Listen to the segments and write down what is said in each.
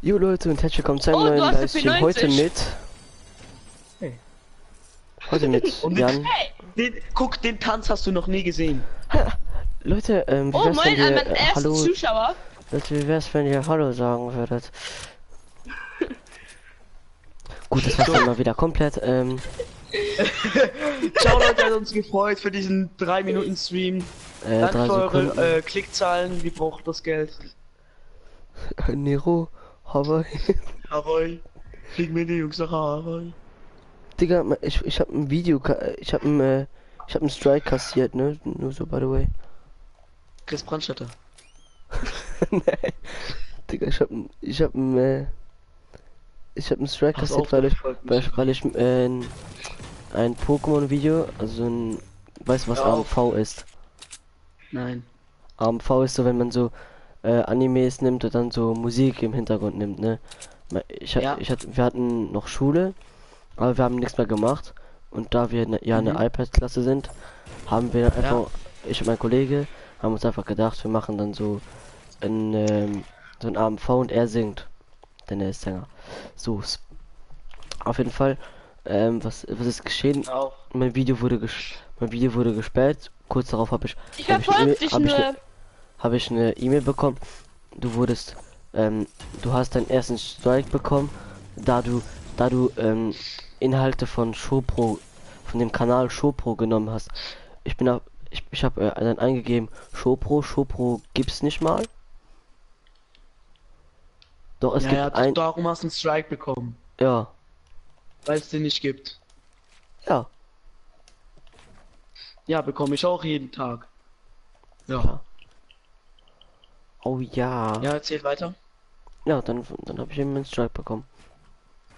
Jo Leute und herzlich willkommen zu einem Oh, du neuen hast Livestream. eine Heute P90. mit. Heute mit Und Jan. Guck, den Tanz hast du noch nie gesehen. Leute, wie Oh, wär's, moin wenn an ihr meinen ersten Hallo. Zuschauer. Leute, wie wär's, wenn ihr Hallo sagen würdet? Gut, das war's dann mal wieder komplett. Ciao Leute, hat uns gefreut für diesen 3 Minuten Stream. Danke 3 für Sekunden. eure Klickzahlen. Wie braucht das Geld? Nero, Hawaii. Hawaii. Fliegen wir die Jungs nach Hawaii. Digga, ich hab ein Video, ich hab einen Strike kassiert, ne? Nur so, by the way. Chris Brandstätter. Nee. Digga, ich hab einen Strike Pass kassiert, auf, weil das ich, folgt mich. weil ich ein Pokémon-Video, also ein, weißt du was Hör auf. AMV ist? Nein. AMV ist so, wenn man so Animes nimmt und dann so Musik im Hintergrund nimmt, ne? Ja. Wir hatten noch Schule, aber wir haben nichts mehr gemacht. Und da wir eine Mhm. iPad-Klasse sind, haben wir dann einfach, ich und mein Kollege, haben uns einfach gedacht, wir machen dann so ein AMV und er singt. Denn er ist Sänger. So, auf jeden Fall, was ist geschehen? Auch. Mein Video wurde gesperrt. Kurz darauf habe ich Ich hab verfolge dich nur. habe ich eine E-Mail bekommen. Du hast deinen ersten Strike bekommen, da du Inhalte von Showpro, von dem Kanal Showpro genommen hast. Ich habe dann eingegeben Showpro gibt's nicht mal. Doch es Ja, gibt darum hast du einen Strike bekommen. ja, Weil es den nicht gibt. ja. Ja, bekomme ich auch jeden Tag. Ja. Ja. Oh ja. Ja, erzähl weiter. Ja, dann habe ich eben einen Strike bekommen.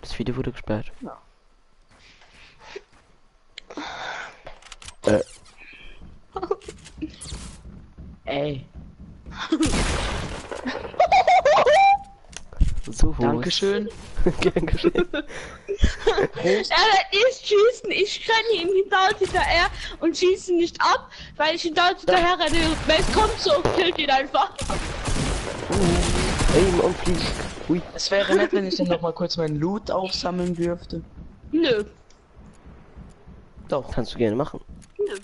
Das Video wurde gesperrt. Ja. Ey. So, Dankeschön. Gern geschehen. Er ist schießen, ich renne ihm hinterher und schieße nicht ab, weil ich hinterher renne. Wenn es kommt so, killt ihn einfach. Aim und flieg. Hui. Es wäre nett, wenn ich dann noch mal kurz meinen Loot aufsammeln dürfte. Nö. Doch. Kannst du gerne machen. Nö.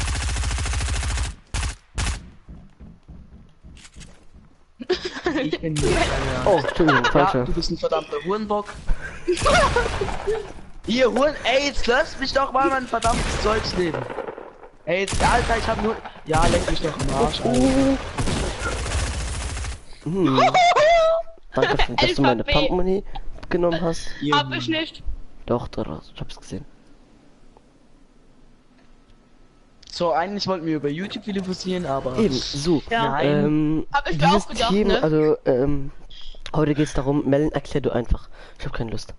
Ich bin hier. Oh, Entschuldigung, Ja, falscher. du bist ein verdammter Hurenbock. Hier, Huren, ey, jetzt lass mich doch mal mein verdammtes Zeugs nehmen. Ey, jetzt, Alter, ich hab nur... Ja, leck mich doch am Arsch, Alter. Danke, dass du meine LVP. Pump Money genommen hast. Hier, Hab ich nicht. Doch, ich hab's gesehen. So, eigentlich wollten wir über YouTube philosophieren, aber... Eben, so. Ja. Nein. Hab ich mir auch gedacht, Team, ne? also, heute geht's darum, Melon, erklär du einfach. Ich habe keine Lust.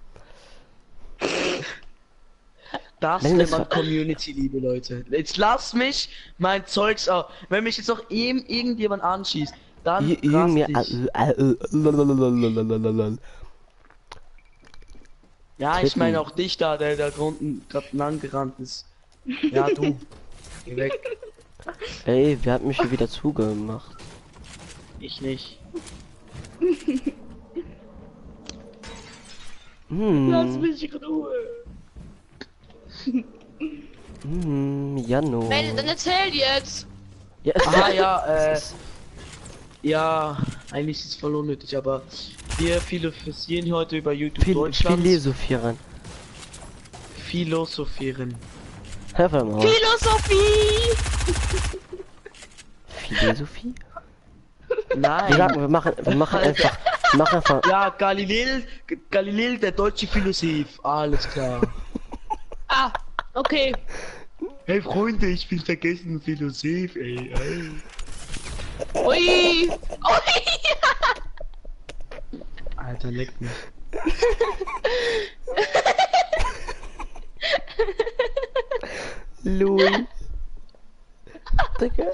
Das Wenn nennt das man Community, liebe Leute. Jetzt lass mich mein Zeugs auf. Wenn mich jetzt noch irgendjemand anschießt, dann Irgendwie. rast ich. Ja, ich Titten. meine auch dich da, der da unten gerade lang gerannt ist. Ja, du. Geh weg. Ey, wer hat mich hier wieder zugemacht? Ich nicht. Hm, mich in Ruhe. Jano. Melde, dann erzähl jetzt. Ja, Ah ja, es ist- ja, eigentlich ist es voll unnötig, aber wir philosophieren heute über YouTube Deutschland. Philosophieren. Philosophieren. Hör mal. Philosophie. Philosophie? Nein. Wir machen einfach. Ja, Galileo, der deutsche Philosoph. Alles klar. Ah, okay. Hey Freunde, ich bin vergessen Philosoph, ey. Ui. Ui. Alter, leck mich. Lol. Digga.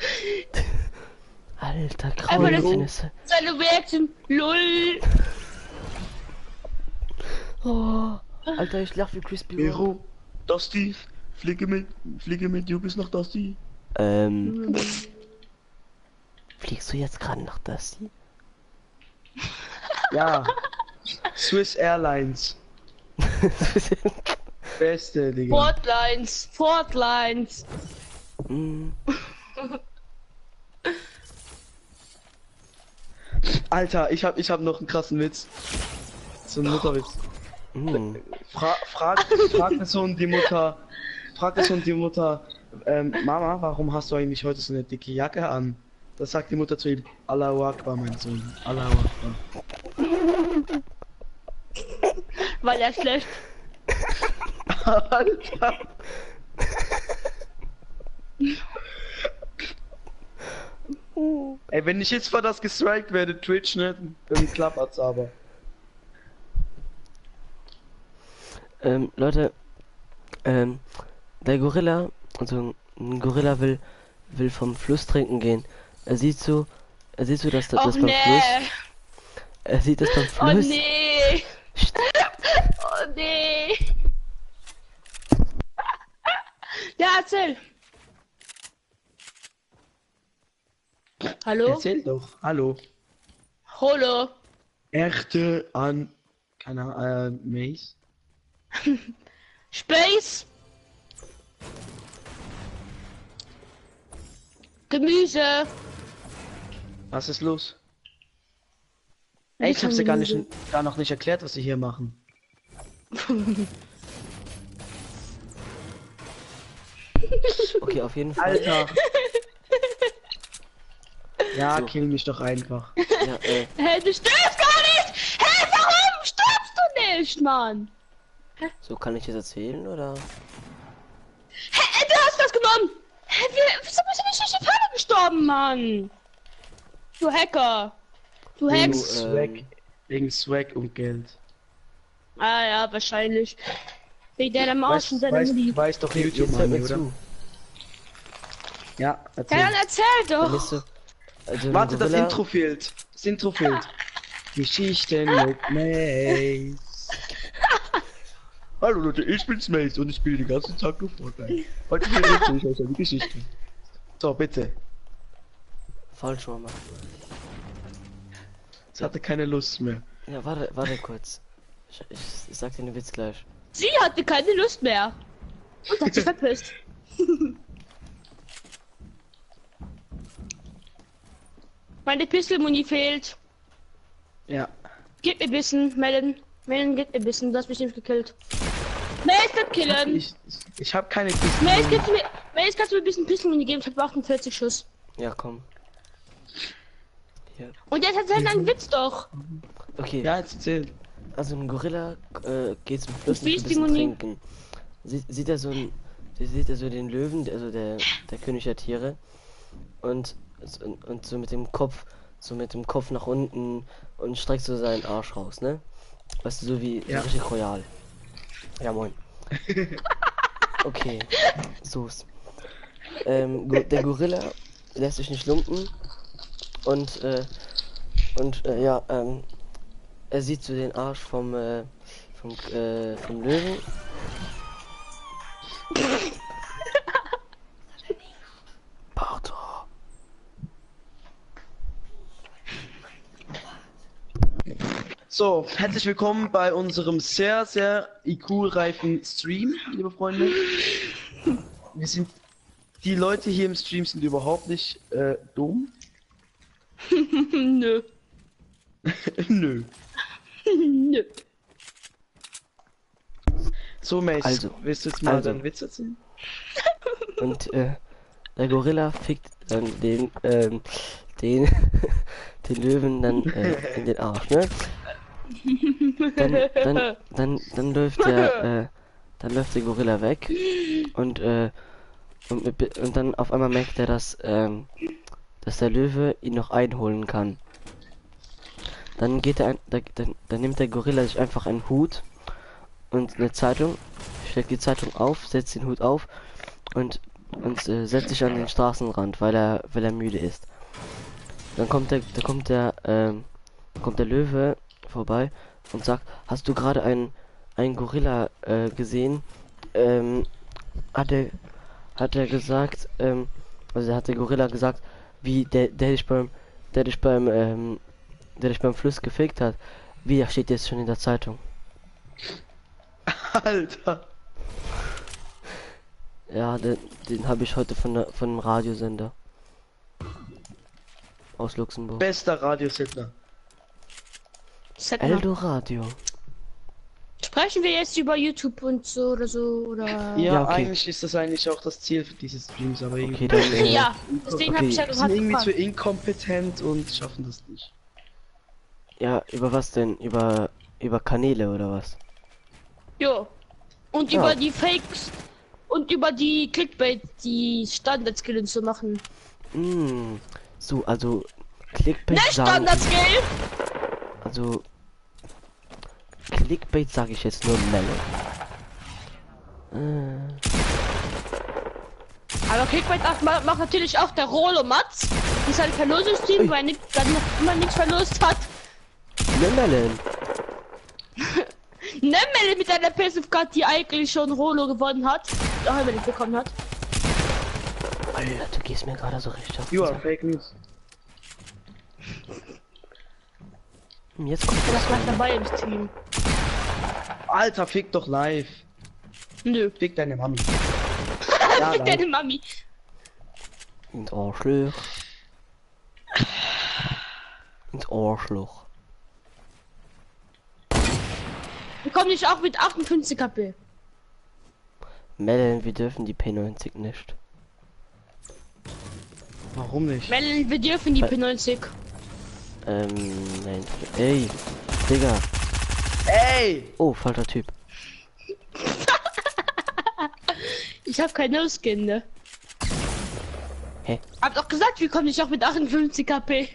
Alter, Einfach eine Grauenfinisse. Seine Werkzeuge. LOL. Oh, Alter, ich lach wie Crispy Roll. Hero, Dusty, fliege mit du bist nach Dusty. Fliegst du jetzt gerade nach Dusty? Ja, Swiss Airlines. Beste, Digga. Fortlines. Mm, Alter, ich hab noch einen krassen Witz. So ein Mutterwitz. mm. Fragt der Sohn die Mutter, Mama, warum hast du eigentlich heute so eine dicke Jacke an? Das sagt die Mutter zu ihm, Allahu Akbar, mein Sohn. Allahu Akbar. Weil er schlecht. Alter. Ey, wenn ich jetzt vor das gestrikt werde, Twitch, ne, dann klappert's aber. Leute, der Gorilla, also ein Gorilla will vom Fluss trinken gehen. Er sieht so, dass das Och beim nee. Fluss. Er sieht das beim Oh Fluss. nee. Oh nee. Ja, erzähl. Hallo? Erzähl doch. Hallo. Holo. Echte an... Keine Ahnung, Mace. Space. Gemüse. Was ist los? Ey, ich hab's dir gar noch nicht erklärt, was sie hier machen. Okay, auf jeden Fall. Alter. Ja, So. kill mich doch einfach. Ja, Hey, du stirbst gar nicht! Hey, warum stirbst du nicht, Mann? so kann ich das erzählen, oder? Hey, du hast das genommen! Hey, wieso bist du nicht durch die Pfanne gestorben, Mann? Du Hacker! Du Wegen Hacks! Swag und Geld. Ah ja, wahrscheinlich. Wegen deiner Maus und deiner Mutti. Weiß doch Jetzt YouTube, hört Mann, mir oder? zu. Ja, Ja, erzähl. dann erzähl Dann doch! ist so, also ein Warte, das Gorilla- Intro fehlt. Das Intro fehlt. Geschichten mit Mace. Hallo Leute, ich bin's Mace und ich spiele den ganzen Tag nur Fortnite. Heute erzähle ich euch eine Geschichte. So, bitte. Falsch, Mama. Ich hatte keine Lust mehr. Ja, warte kurz. Ich sag dir den Witz gleich. Sie hatte keine Lust mehr. Und hat sich verpisst. Meine Pistolmuni fehlt. Ja. Gib mir Bissen, Melon. Melon, gib mir Bissen, du hast mich nicht gekillt. Mace wird killen. Ich habe keine Mace, Kiste. kannst du mir ein bisschen Pistolmuni geben? Ich habe 48 Schuss. Ja, komm. Hier. Und jetzt erzähl deinen Witz doch. Okay, Ja, jetzt erzähl. also ein Gorilla geht zum Fluss Wie ein ist die bisschen Muni? trinken. Sieht er so den Löwen, also der König der Tiere. Und so mit dem Kopf nach unten und streckt so seinen Arsch raus, ne? Weißt du, so wie Ja. so richtig royal. Ja, moin. Okay, so ist. Der Gorilla lässt sich nicht lumpen und ja, er sieht so den Arsch vom Löwen. Pardon. So, herzlich willkommen bei unserem sehr, sehr IQ-reifen Stream, liebe Freunde. Die Leute hier im Stream sind überhaupt nicht dumm. Nö. Nö. Nö. So, Mace, Also, willst du jetzt mal also. deinen Witz erzählen? Und der Gorilla fickt dann den den Löwen dann in den Arsch, ne? Dann läuft der Gorilla weg und dann auf einmal merkt er, dass der Löwe ihn noch einholen kann. Dann nimmt der Gorilla sich einfach einen Hut und eine Zeitung, schlägt die Zeitung auf, setzt den Hut auf und setzt sich an den Straßenrand, weil er müde ist. Dann kommt der Löwe vorbei und sagt: Hast du gerade einen Gorilla gesehen? Hat er gesagt, also hat der Gorilla gesagt, wie der dich beim Fluss gefickt hat. Wie, der steht jetzt schon in der Zeitung. Alter. Ja, den habe ich heute von einem Radiosender. Aus Luxemburg. Bester Radiosender. Eldo Radio. Sprechen wir jetzt über YouTube und so oder so oder? Ja, okay. eigentlich ist das eigentlich auch das Ziel für diese Streams, aber irgendwie Okay, dann, Ja, deswegen habe ich ja wir sind irgendwie zu gefragt. inkompetent und schaffen das nicht. ja, über was denn? Über Kanäle oder was? Jo. Und Ja. über die Fakes und über die Clickbait, die Standard-Skill zu machen. So, also Clickbait Ne, sagen, Standard-Skill! also Clickbait sage ich jetzt nur Melon. Aber Clickbait macht natürlich auch der Rolo Matz. Die ist halt Verlosungsteam, Ui. weil dann noch immer nichts verlost hat. Ne Melon. Nemmel mit einer PSF-Card, die eigentlich schon Rolo gewonnen hat. Auch wenn er nicht bekommen hat. Alter, du gehst mir gerade so richtig auf. You den are fake news. Sack. Jetzt kommt Das bleibt dabei im Team. Alter, fick doch live. Nö. Fick deine Mami. Ja, live. Deine Mami. ins Arschloch. Ins Arschloch. Wir kommen nicht auch mit 58 KP. Melon, wir dürfen die P90 nicht. Warum nicht? Melon, wir dürfen die P90. Nein. Ey, Digga. Ey! Oh, falscher Typ. Ich habe kein No-Skin, ne? Hä? Hab doch gesagt, wir kommen nicht auch mit 58 KP.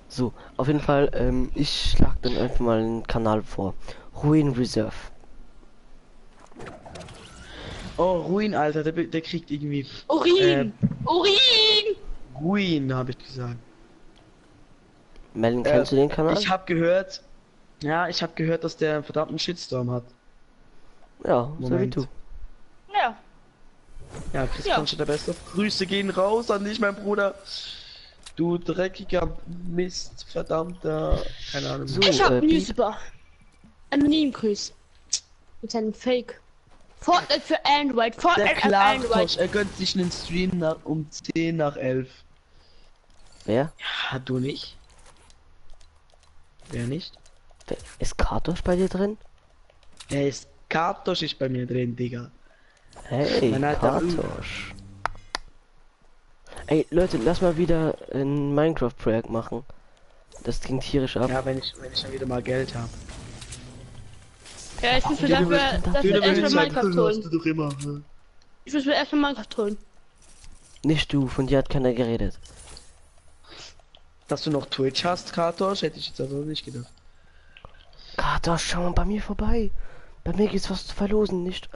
So, auf jeden Fall, ich schlag dann einfach mal einen Kanal vor. Ruin Reserve. Oh, Ruin, Alter, der kriegt irgendwie Urin! Urin! Ruin, habe ich gesagt. Melon, kennst du den Kanal? Ich habe gehört, dass der einen verdammten Shitstorm hat. Ja, so wie Moment. du. Ja. Ja, Chris Ja. Concha, der Beste. Grüße gehen raus an dich, mein Bruder. Du dreckiger Mist, verdammter, keine Ahnung. So. Ich hab Piep. Newsbar. Anonym Grüß. Mit seinem Fake. Fortnite für Android. Der Fortnite für Android. Klartosch, er gönnt sich einen Stream um 10 nach 11. Wer? Ja, du nicht? Wer nicht? Wer ist Kartosch bei dir drin? Er ist Kartosch ist bei mir drin, Digga. Hey, Mein alter Kartosch. Ey, Leute, lass mal wieder ein Minecraft-Projekt machen. Das klingt tierisch ab. Ja, wenn ich dann wieder mal Geld habe. Ja, ich muss mir Ja, dafür erstmal Minecraft holen. du doch immer. Ich muss mir erstmal Minecraft holen. Nicht du, von dir hat keiner geredet. Dass du noch Twitch hast, Kartosch, hätte ich jetzt aber nicht gedacht. Kartosch, schau mal bei mir vorbei. Bei mir gibt's was zu verlosen, nicht?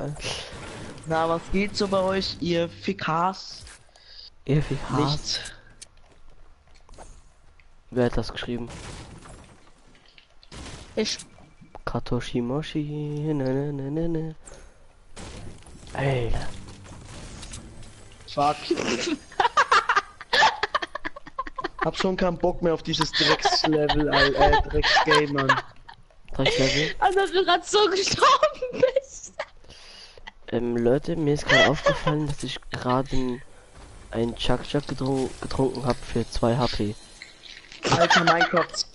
Na, was geht so bei euch, ihr Fickhaas? Ewig hart. Nichts. Wer hat das geschrieben? Ich. Katoshi Moshi. Ne, ne, ne, ne. Alter. Fuck. Hab schon keinen Bock mehr auf dieses Dreckslevel, Drecksgame, Mann. Dreckslevel. Also, du gerade so gestorben bist. Leute, mir ist gerade aufgefallen, dass ich gerade ein Chuck getrunken habe für 2 HP. Alter,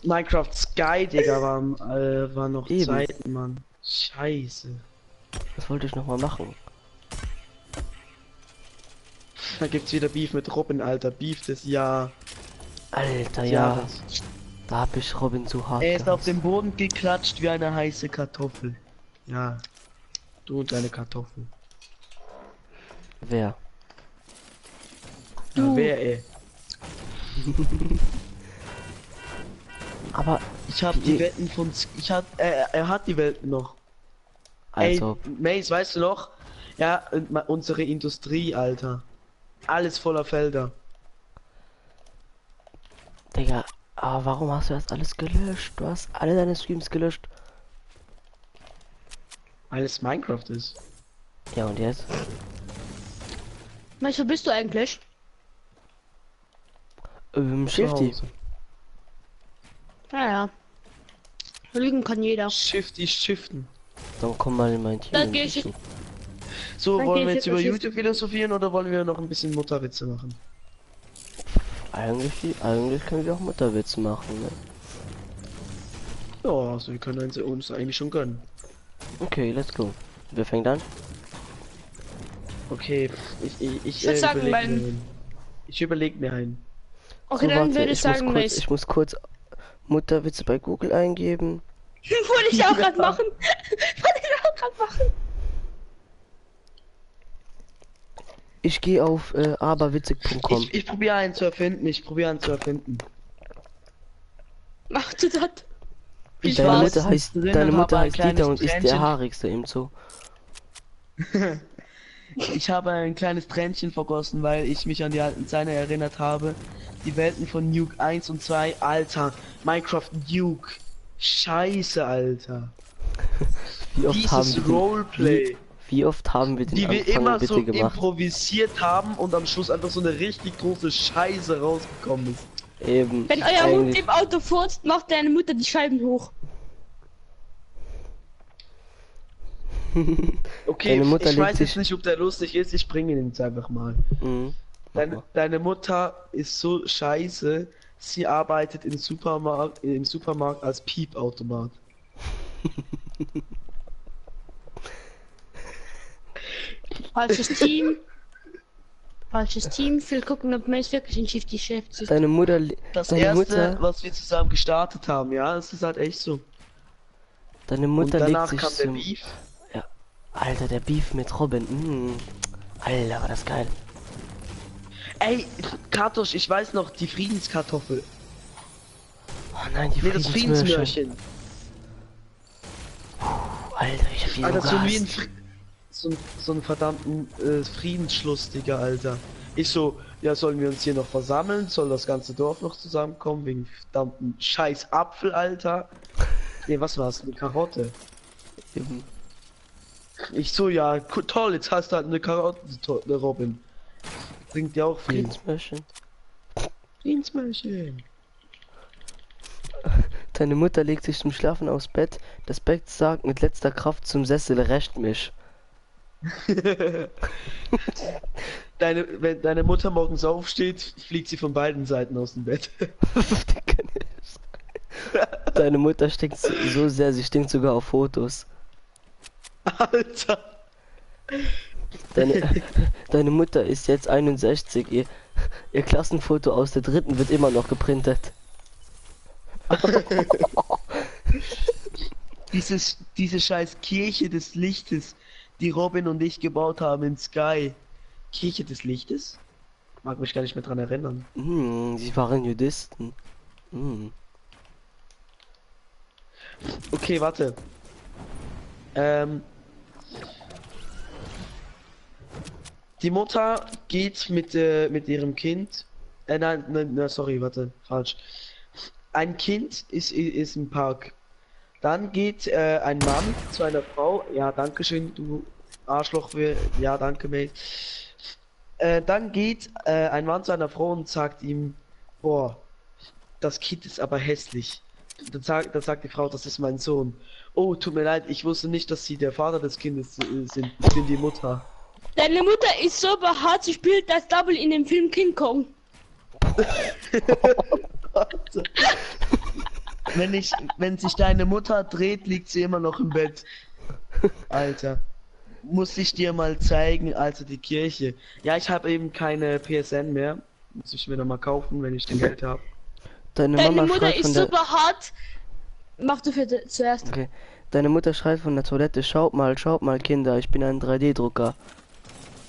Minecraft Sky, Digga, war noch Eben. Zeiten, Mann. Scheiße. Was wollte ich noch mal machen? Da gibt's wieder Beef mit Robin, Alter. Beef des Jahr. Alter, ja. Jahres. Da hab ich Robin so hart Er ist auf gehasst. dem Boden geklatscht wie eine heiße Kartoffel. Ja. Du und deine Kartoffel. Wer? Ja, wer, ey? Aber Ich hab die Die- Wetten von... Er hat die Welten noch. also, Ey, Mace, weißt du noch? Ja, unsere Industrie, Alter. Alles voller Felder. Digga, aber warum hast du das alles gelöscht? Du hast alle deine Streams gelöscht. Alles Minecraft ist. Ja, und jetzt? Mensch, wo bist du eigentlich? Shifty. Zu Hause. Naja. Lügen kann jeder. Shiften. Dann komm mal in mein Team. Dann geh ich. So, Dann wollen geh wir ich jetzt über jetzt YouTube philosophieren oder wollen wir noch ein bisschen Mutterwitze machen? Eigentlich können wir auch Mutterwitze machen, ne? Ja, also wir können uns eigentlich schon gönnen. Okay, let's go. Wer fängt an? Okay, Ich würd sagen, ich überleg mir einen. Okay, So, dann warte, würde ich sagen, ich muss kurz Mutterwitze bei Google eingeben. Wollte ich auch gerade machen. Wollte ich auch gerade machen. Ich gehe auf aberwitzig.com. Ich probiere einen zu erfinden. Mach du das. Ich Deine war's. Mutter heißt Dieter und ist der haarigste im Zoo. Ich habe ein kleines Tränchen vergossen, weil ich mich an die alten Zeiten erinnert habe. Die Welten von Nuke 1 und 2, Alter. Minecraft Nuke. Scheiße, Alter. Dieses Roleplay. Wie oft haben wir den Die wir Anfang immer bitte so gemacht? improvisiert haben und am Schluss einfach so eine richtig große Scheiße rausgekommen ist. Eben. Wenn euer Hund eigentlich- im Auto furzt, macht deine Mutter die Scheiben hoch. Okay, Deine Mutter ich legt weiß sich- jetzt nicht, ob der lustig ist, ich bringe ihn jetzt einfach mal. Mhm. Deine Mutter ist so scheiße, sie arbeitet im Supermarkt als Piepautomat. Falsches Team. Falsches Team. Ich will gucken, ob man es wirklich in Shifty Chef ist. Deine Mutter, Das deine erste, Mutter, was wir zusammen gestartet haben, ja, das ist halt echt so. deine Und Mutter legt danach sich kam der zum... Beef. Alter, der Beef mit Robin. Alter, war das geil. Ey, Kartosch, ich weiß noch, die Friedenskartoffel. Oh nein, die Nee, das Friedensmörchen. Friedensmörchen. Alter, ich hab die Alter, so so wie ein gehasst. so ein verdammten Friedensschluss, Digga, Alter. Ich so, ja, sollen wir uns hier noch versammeln? Soll das ganze Dorf noch zusammenkommen? Wegen verdammten scheiß Apfel, Alter. Nee, was war's? Eine Karotte. Eben. Ich so, ja, toll, jetzt hast du halt eine Karotte, Robin. Bringt dir auch viel. Friedensmörchen. Friedensmörchen. Deine Mutter legt sich zum Schlafen aufs Bett. Das Bett sagt mit letzter Kraft zum Sessel, recht mich. Wenn deine Mutter morgens aufsteht, fliegt sie von beiden Seiten aus dem Bett. Deine Mutter stinkt so sehr, sie stinkt sogar auf Fotos. Alter. Deine Mutter ist jetzt 61. Ihr Klassenfoto aus der 3. wird immer noch geprintet. Diese scheiß Kirche des Lichtes, die Robin und ich gebaut haben in Sky. Kirche des Lichtes? Mag mich gar nicht mehr dran erinnern. Sie waren Judisten. Okay, warte. Die Mutter geht mit ihrem Kind. Nein, sorry, warte, falsch. Ein Kind ist im Park. Dann geht ein Mann zu einer Frau. Ja, danke schön, du Arschloch. Ja, danke, Mate. Dann geht ein Mann zu einer Frau und sagt ihm, boah, das Kind ist aber hässlich. Dann sagt die Frau, das ist mein Sohn. Oh, tut mir leid, ich wusste nicht, dass Sie der Vater des Kindes sind. Ich bin die Mutter. Deine Mutter ist so behaart, sie spielt das Double in dem Film King Kong. Wenn sich deine Mutter dreht, liegt sie immer noch im Bett. Alter. Muss ich dir mal zeigen, also die Kirche. Ja, ich habe eben keine PSN mehr. Muss ich mir noch mal kaufen, wenn ich den Geld habe. Deine Deine Mama Mutter schreit ist von so der... behaart. Mach du zuerst. Okay. Deine Mutter schreit von der Toilette, schaut mal, Kinder, ich bin ein 3D-Drucker.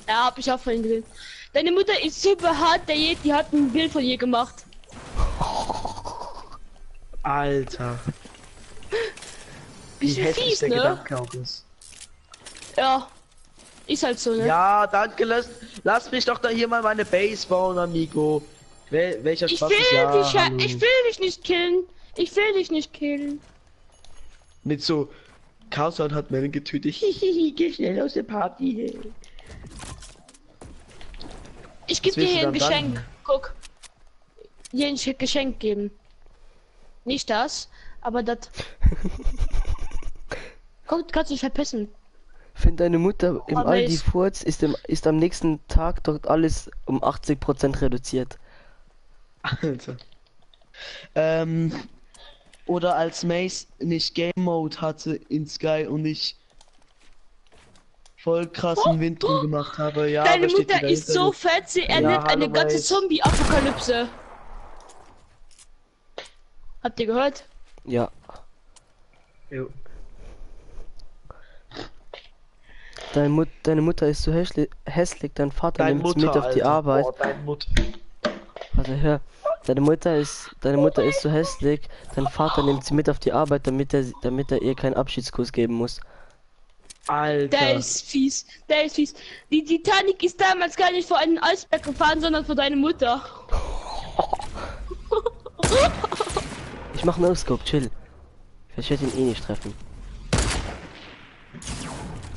Ja, hab ich auch vorhin gesehen. Deine Mutter ist so behaart, die hat ein Bild von ihr gemacht. Alter. Wie Bisschen hässlich fies, der ne? Gedanke auch ist. Ja. Ist halt so, ne? Ja, danke, lass mich doch da hier mal meine Base bauen, amigo. Welcher Ich Spaß will ist ja, dich ja, hallo. ich will dich nicht killen. Ich will dich nicht killen. Mit so, Chaosan hat Mellen getötet. Hihihi, geh schnell aus der Party. Ich geb Was dir willst hier du ein dann Geschenk. sagen? Guck. Hier ein Geschenk geben. Nicht das, aber das. Komm, kannst du dich verpissen. Find deine Mutter im Aber Aldi ich- Furz ist am nächsten Tag dort alles um 80% reduziert. Alter. Oder als Mace nicht Game Mode hatte in Sky und ich voll krassen Wind drum gemacht habe. Ja, Deine wer steht Mutter wieder ist hinter so mir? fett, sie Ja, endet eine hallo, ganze Mace. Zombie-Apokalypse. Habt ihr gehört? Ja. Jo. Deine Mutter ist so hässlich, dein Vater Dein nimmt sie Mutter, mit auf die Alter. Arbeit. Boah, dein Mutter. Warte, hör. Deine Mutter ist so hässlich, dein Vater nimmt sie mit auf die Arbeit, damit er ihr keinen Abschiedskuss geben muss. Alter. Der ist fies, der ist fies. Die Titanic ist damals gar nicht vor einen Eisberg gefahren, sondern vor deine Mutter. Ich mach No-Scope, chill. Ich werde ihn eh nicht treffen.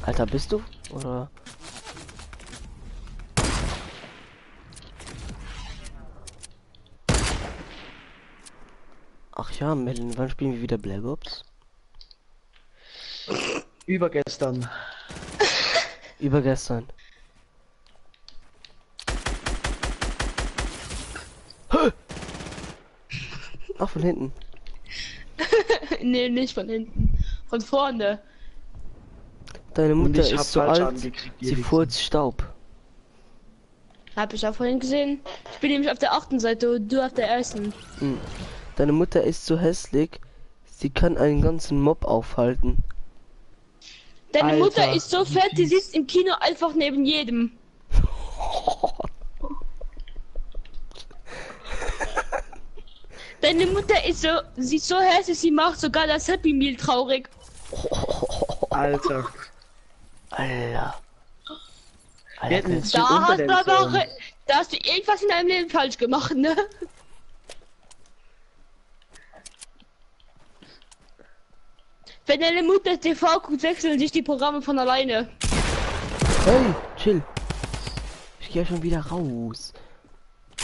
Alter, bist du? Oder? Ach ja, Melon, wann spielen wir wieder Black Ops? Übergestern. Übergestern. Hä? Ach, von hinten. Nee, nicht von hinten. Von vorne. Deine Und Mutter ich hab ist so falsch alt, angekriegt, sie ihr furzt Staub. Hab ich auch vorhin gesehen. Ich bin nämlich auf der 8. Seite und du auf der 1. Deine Mutter ist so hässlich, sie kann einen ganzen Mob aufhalten. Deine Alter, Mutter ist so wie fett, die fies. sitzt im Kino einfach neben jedem. Deine Mutter ist so, sie ist so hässlich, sie macht sogar das Happy Meal traurig. Alter. Alter. Wir hätten Alter. jetzt Da schon hast du umbenennen aber auch, sollen. da hast du irgendwas in deinem Leben falsch gemacht, ne? Wenn deine Mutter TV guckt, wechseln sich die Programme von alleine. Hey, chill. Ich gehe schon wieder raus.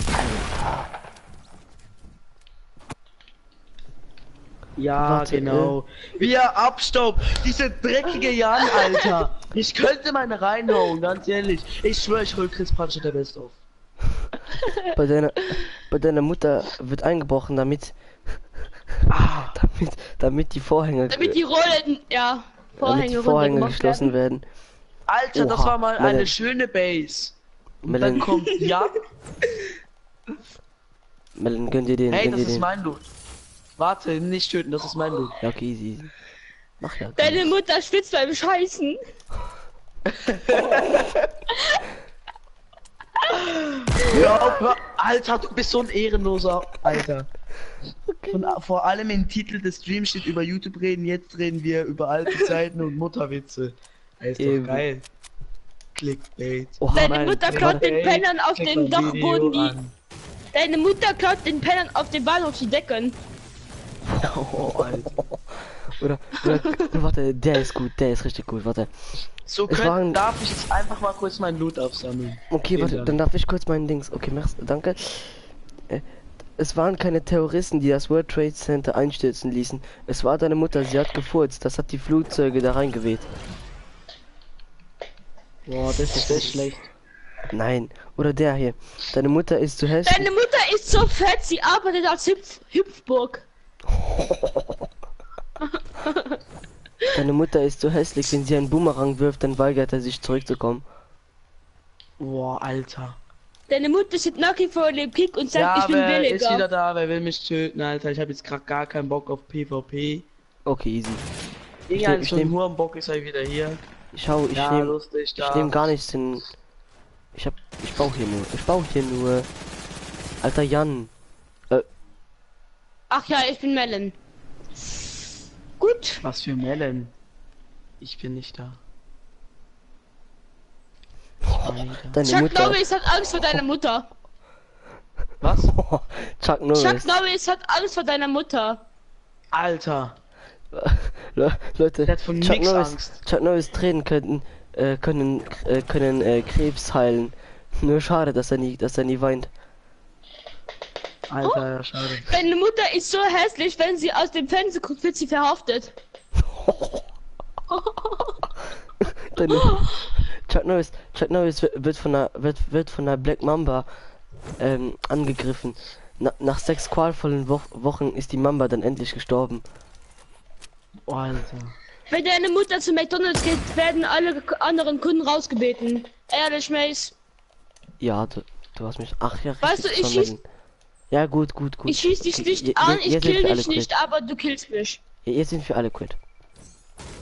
Alter. Ja, Warte, genau. Wie er abstaubt. Diese dreckige Jan, Alter. Ich könnte meine reinhauen, ganz ehrlich. Ich schwöre, ich hol Chris Pratsche der Best auf. Bei deiner Mutter wird eingebrochen, damit Ah, damit die Vorhänge Damit die Rollen, ja, damit die Vorhänge Vorhänge runtergemacht geschlossen werden. werden. Alter, das Oha, war mal Melon. eine schöne Base. Und Melon. dann kommt Jan. Melon, gönn dir den, Hey, gönn das dir ist den. mein Loot. Warte, nicht töten, das ist mein Loot. Ja, okay, easy. Mach ja. Deine Mutter schwitzt beim Scheißen. Hör auf, hör. Alter, du bist so ein Ehrenloser. Alter. Und vor allem im Titel des Streams steht über YouTube reden, jetzt reden wir über alte Zeiten und Mutterwitze. Ey, ist Eben. doch geil. Clickbait. Oha, Deine nein. Mutter Warte. klaut den Pennern auf Klick dem mein Video Dachboden die. an. Deine Mutter klaut den Pennern auf dem Bahnhof die Decken. Oh, Alter. Oder, warte, der ist gut, der ist richtig gut, warte. So Es waren- darf ich jetzt einfach mal kurz meinen Loot aufsammeln. Okay, warte, Dank. dann darf ich kurz meinen Dings. Okay, mach's, danke. Es waren keine Terroristen, die das World Trade Center einstürzen ließen. Es war deine Mutter, sie hat gefurzt, das hat die Flugzeuge da reingeweht. Boah, das ist echt schlecht. Nein, oder der hier. Deine Mutter ist zu hässlich. Deine Mutter ist so fett, sie arbeitet als Hüpfburg. Deine Mutter ist so hässlich, wenn sie einen Boomerang wirft, dann weigert er sich zurückzukommen. Boah, Alter. Deine Mutter steht nackig vor dem Krieg und sagt, Ja, ich bin wer ist wieder billiger. da? Wer will mich töten, Alter? Ich habe jetzt gerade gar keinen Bock auf PvP. Okay, easy. Irgendein ich so ein nehm- Hurenbock ist halt wieder hier. Ich Ja, nehme lustig, da. nehm gar nichts hin. Ich baue hier nur. Alter Jan. Ach ja, ich bin Melon. Gut. Was für Melon? Ich bin nicht da. Deine Chuck Mutter. Norris hat Angst vor deiner Mutter. Was? Chuck Norris. Chuck Norris hat Angst vor deiner Mutter. Alter, Leute, der hat von nix Angst. Chuck Norris Tränen können Krebs heilen. Nur schade, dass er nie weint. Alter, ja, schade. Deine Mutter ist so hässlich, wenn sie aus dem Fenster guckt, wird sie verhaftet. Deine Chuck Norris wird von der Black Mamba angegriffen. Nach 6 qualvollen Wochen ist die Mamba dann endlich gestorben. Oh, Alter. Wenn deine Mutter zu McDonald's geht, werden alle anderen Kunden rausgebeten. Ehrlich, Mace. Ja, du hast mich. Ach ja, Weißt du, richtig, ich das war schieß- mein- Ja, gut. Ich schieß dich Okay, nicht an, ich sind kill wir alle dich nicht, aber du killst mich. quitt. Jetzt sind wir alle quitt.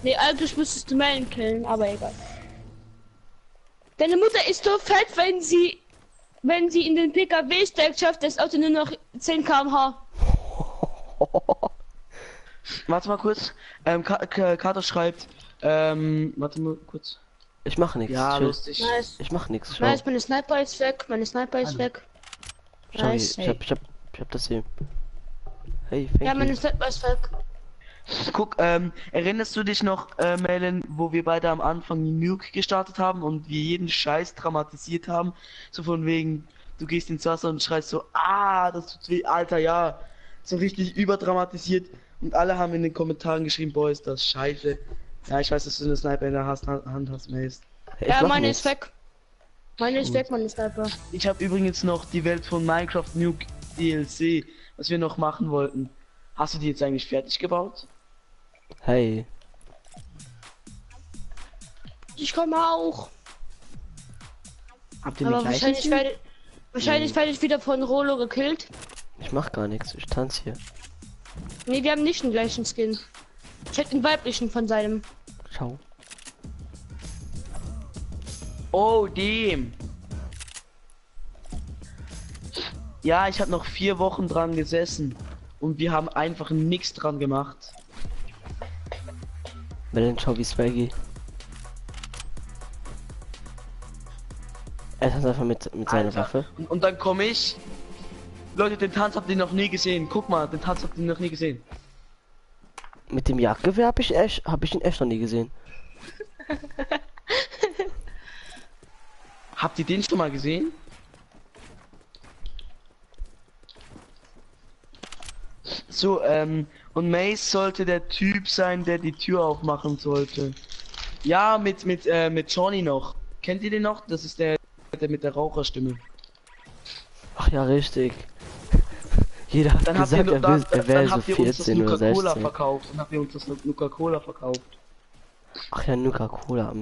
Nee, eigentlich müsstest du meinen killen, aber egal. Deine Mutter ist so fett, wenn sie in den PKW steigt, schafft das Auto nur noch 10 km/h. Warte mal kurz. Kater schreibt, warte mal kurz. Ich mache nichts. Ja, chill. lustig. Nice. Ich mache nichts. Schau. Nice, meine Sniper ist weg, weg. Schau Nice. hier. Ich hab das hier. Hey, Ja, thank meine you. Sniper ist weg. Guck, erinnerst du dich noch, Melon, wo wir beide am Anfang die Nuke gestartet haben und wir jeden Scheiß dramatisiert haben? So von wegen, du gehst ins Wasser und schreist so, das tut weh, Alter, ja. So richtig überdramatisiert und alle haben in den Kommentaren geschrieben, boah, ist das scheiße. Ja, ich weiß, dass du eine Sniper in der Hand hast, Mace. Ich Ja, mach meine nichts. ist weg. Meine ist Gut. weg, meine Sniper. Ich habe übrigens noch die Welt von Minecraft Nuke DLC, was wir noch machen wollten. Hast du die jetzt eigentlich fertig gebaut? Hey. Ich komme auch. Habt ihr Aber die gleichen wahrscheinlich Ziele? werde ich wieder von Rolo gekillt. Ich mach gar nichts. Ich tanze hier. Nee, wir haben nicht den gleichen Skin. Ich hätte den weiblichen von seinem. Schau. Oh, dem. Ja, ich habe noch 4 Wochen dran gesessen und wir haben einfach nichts dran gemacht. Melon, schau wie Swaggy. Er tanzt einfach mit seiner Alter. Waffe. Und dann komme ich. Leute, den Tanz habt ihr noch nie gesehen. Guck mal, den Tanz habt ihr noch nie gesehen. Mit dem Jagdgewehr hab ich ihn echt noch nie gesehen. Habt ihr den schon mal gesehen? So, und Mace sollte der Typ sein, der die Tür aufmachen sollte. Ja, mit Johnny noch. Kennt ihr den noch? Das ist der mit der Raucherstimme. Ach ja, richtig. Jeder hat Dann habt gesagt, ihr, er wäre dann so habt ihr uns das 14 oder Nuka-Cola 16. verkauft. Dann habt ihr uns das Nuka-Cola verkauft. Ach ja, Nuka-Cola.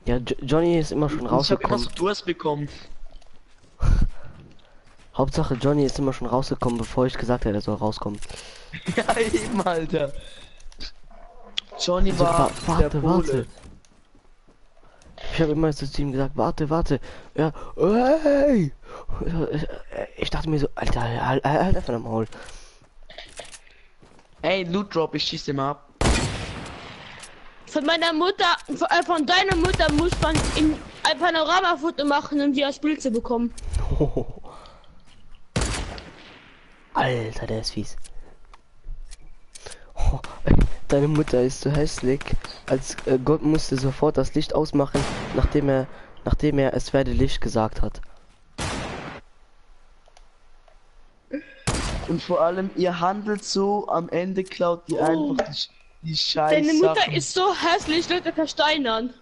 Ja, Johnny ist immer schon Und ich hab immer rausgekommen. so Durst bekommen. Hauptsache Johnny ist immer schon rausgekommen, bevor ich gesagt hätte, er soll rauskommen. Ja, eben, Alter. Johnny Also, war der warte. Pole. Ich habe immer zu ihm gesagt, warte. Ja, hey! Ich dachte mir so, Alter, halt einfach am Maul. Ey, Loot Drop, ich schieß den mal ab. Von meiner Mutter, von deiner Mutter muss man ein Panoramafoto machen, um die als Bild zu bekommen. Alter, der ist fies. Oh, deine Mutter ist so hässlich. Als Gott musste sofort das Licht ausmachen, nachdem er es werde Licht gesagt hat. Und vor allem, ihr handelt so, am Ende klaut ihr einfach die Scheiße. Deine Mutter ist so hässlich, Leute versteinern.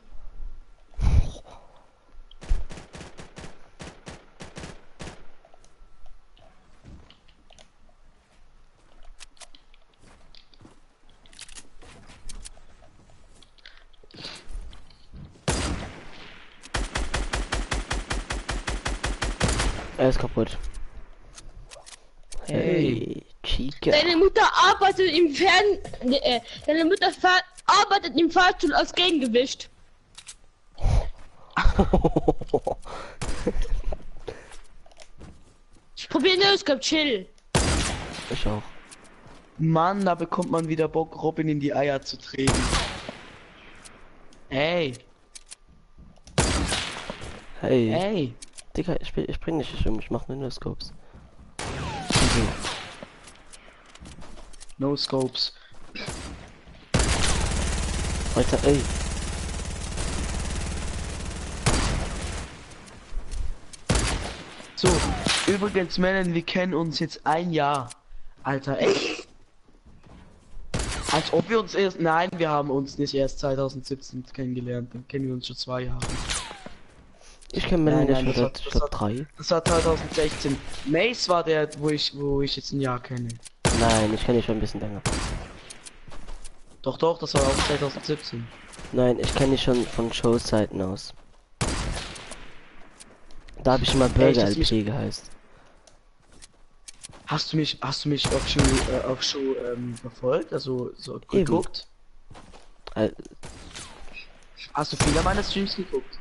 Er ist kaputt. Hey, Chica. Deine Mutter arbeitet im deine Mutter arbeitet im Fahrstuhl als Gegengewicht. Ich probiere Nose, chill. Ich auch. Mann, da bekommt man wieder Bock, Robin in die Eier zu treten. Ey, Hey, ey. Digga, ich bring dich um, ich mach nur Scopes. No Scopes. Alter, ey. So, Übrigens, Melon, wir kennen uns jetzt ein Jahr. Alter, echt? Als ob wir uns erst... Nein, wir haben uns nicht erst 2017 kennengelernt. Dann kennen wir uns schon 2 Jahre. Ich kenne Nein, Melanie nein, schon das seit, hat- ich das glaube, hat- 3. Das war 2016. Mace war der, wo ich jetzt ein Jahr kenne. Nein, ich kenne dich schon ein bisschen länger. Doch, doch, das war auch 2017. Nein, ich kenne dich schon von Showzeiten aus. Da habe ich immer Burger das LP geheißt. Hast du mich auf Show verfolgt? Also so Eben. geguckt? Al- Hast du viele meiner Streams geguckt?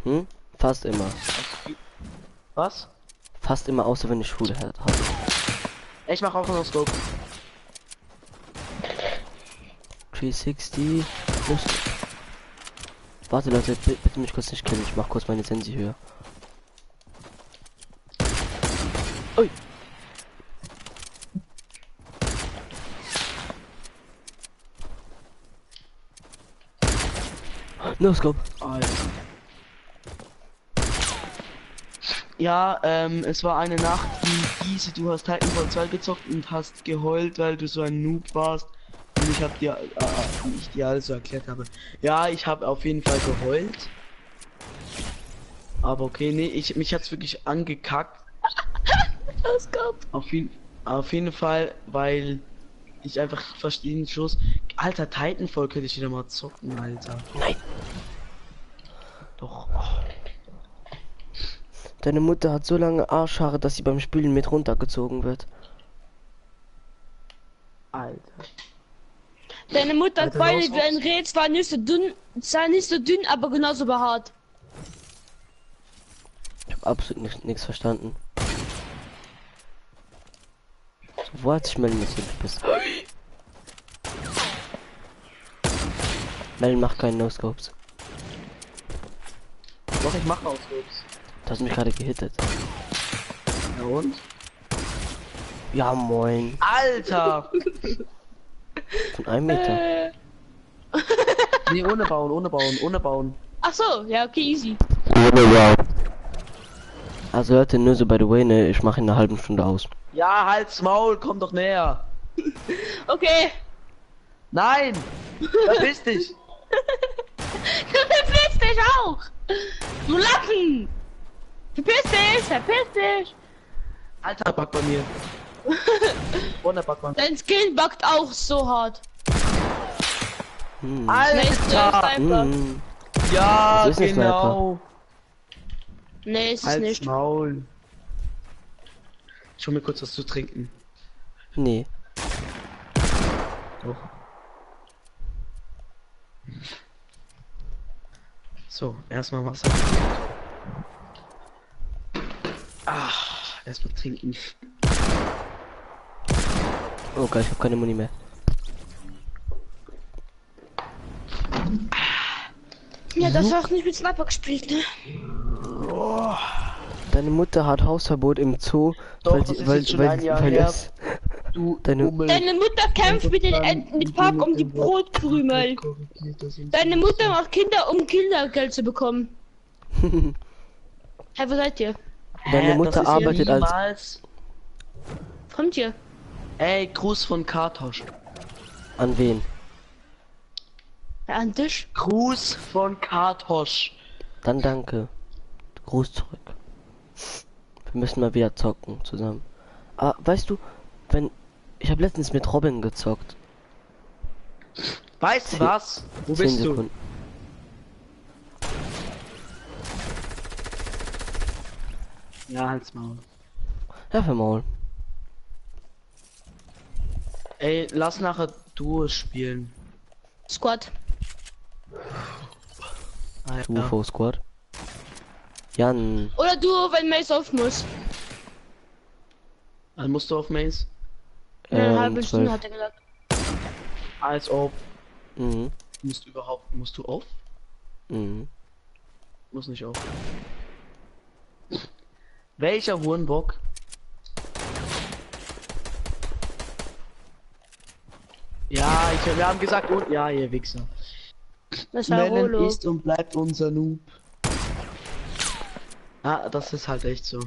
Hm? Fast immer. Was? Fast immer, außer wenn ich Schule hatte. Ich mach auch noch Scope. 360. Lust. Warte Leute, bitte mich kurz nicht killen. Ich mach kurz meine Sensi höher. Ui. No scope. Alter. Ja, es war eine Nacht wie diese, du hast Titanfall 2 gezockt und hast geheult, weil du so ein Noob warst. Und ich hab dir, wie ich dir alles so erklärt habe. Ja, ich habe auf jeden Fall geheult. Aber okay, nee, mich hat's wirklich angekackt. Das kommt. Auf jeden Fall, weil ich einfach verstehe den Schuss. Alter, Titanfall könnte ich wieder mal zocken, Alter. Nein. Doch. Deine Mutter hat so lange Arschhaare, dass sie beim Spülen mit runtergezogen wird. Alter. Deine Mutter hat Alter, Beine los, wie ein Reh, zwar nicht so dünn, aber genauso behaart. Ich habe absolut nichts verstanden. So, wo hat sich Melon jetzt hin? Bist? Melon macht keinen No-Scopes. Doch, ich mach aus. Du hast mich gerade gehittet. Ja und? Ja, moin. Alter! Von 1 Meter. Nee, ohne bauen. Ach so, ja, okay, easy. Also Leute, nur so by the way, ne, ich mache in einer halben Stunde aus. Ja, halt's Maul, komm doch näher. Okay. Nein! Verpiss dich! Du verpisst dich auch! Du Lappen! Verpiss dich! Alter, Bug bei mir. Ohne Bug bei mir. Dein Skin buggt auch so hart. Hm. Alter! Sniper. Hm. Ja, Das ist ein genau. Nee, ist es Halt's nicht. Maul. Ich hol mir kurz was zu trinken. Nee. Doch. So, erstmal Wasser. Erstmal trinken. Oh geil, ich habe keine Muni mehr. Ja, das war auch nicht mit Sniper gespielt, ne? Deine Mutter hat Hausverbot im Zoo, Doch, weil das ist jetzt schon ein Jahr weil her. es Du Deine- Hummel. Deine Mutter kämpft mit den Enten mit Park um die Brotkrümel. Deine Mutter macht Kinder, um Kindergeld zu bekommen. Hey, wo seid ihr? Deine Mutter das ist arbeitet ja als niemals... Kommt ihr? Ey, Gruß von Kartosch. an wen? Ja, an Tisch. Gruß von Kartosch. Dann danke. Gruß zurück. Wir müssen mal wieder zocken zusammen. Ah, weißt du, wenn ich habe letztens mit Robin gezockt. Weißt du was? Wo 10 bist du? Sekunden. Ja, halt's Maul. Ja, für Maul. Ey, lass nachher Duo spielen. Squad. UFO Squad. Jan. Oder du, wenn Mace auf muss. Dann musst du auf Maze. In einer halben 12. Stunde hat er gesagt. Als ob. Mhm. Musst du auf? Mhm. Muss nicht auf. Welcher Hurenbock? Ja, wir haben gesagt und ja, ihr Wichser. Das war Melon Rolo. ist und bleibt unser Noob. Ah, das ist halt echt so.